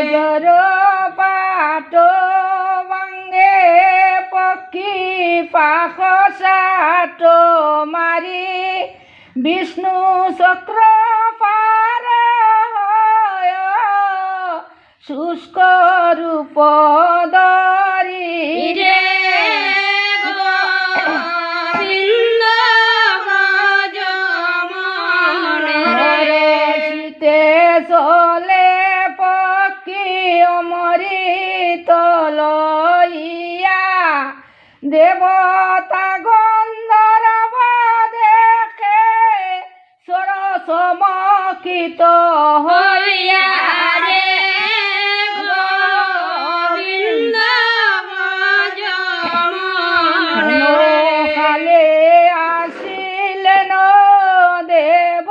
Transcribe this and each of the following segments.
জর পাট বাঙ্গে পক্ষী পাখ সাট মারি বিষ্ণু চক্র পার হয় শুষ্ক রূপ ধরি রে চলে পক্ষী অমৃত লইয়া দেবতা গন্ধর্ব দেখে সরসমকিত হইয়া রে গোবিন্দ কালে আসিলেন দেব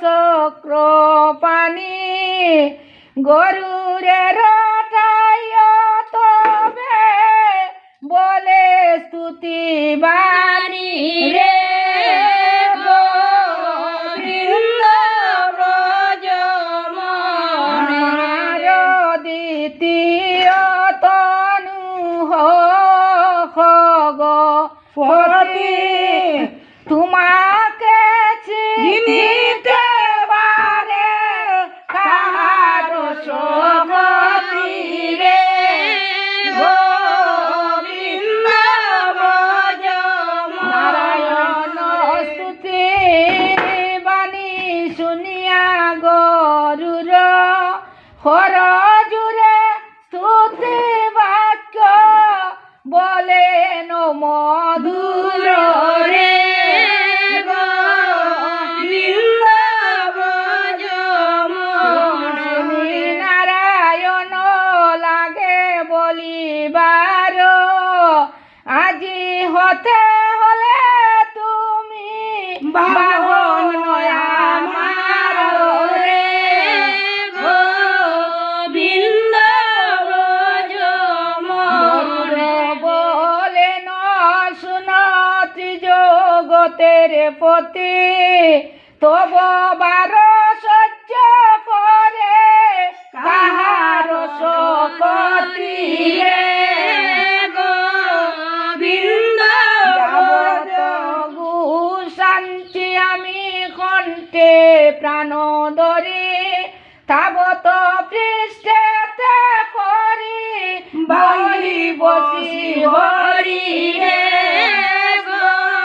চক্র পানি গরুরে রটাইয় তবে বলে স্তুতি বাণী রে গোবিন্দ ব্রজমন দ্বিতীয় তনু হগ পতি তোমাকে চিনিতে পারে কাহার সগতি রে গোবিন্দ ব্রজমন নারায়ণ স্তুতি বাণী শুনিয়া গরুর হর জুরে স্তুতি বাক্য বলেন মধুর রে গোবিন্দ ব্রজমন নারায়ণ লাগে বলিবার আজি হতে হলে তুমি বাহন আমার রে গোবিন্দ ব্রজমন বলেন শুনতি জগতের পতি তব বার সহ্য করে কাহার শকতি রে গোবিন্দ গু শান্তি আমি কণ্ঠে প্রাণ ধরি তাবত পৃষ্ঠেতে করি বলি বসি হরি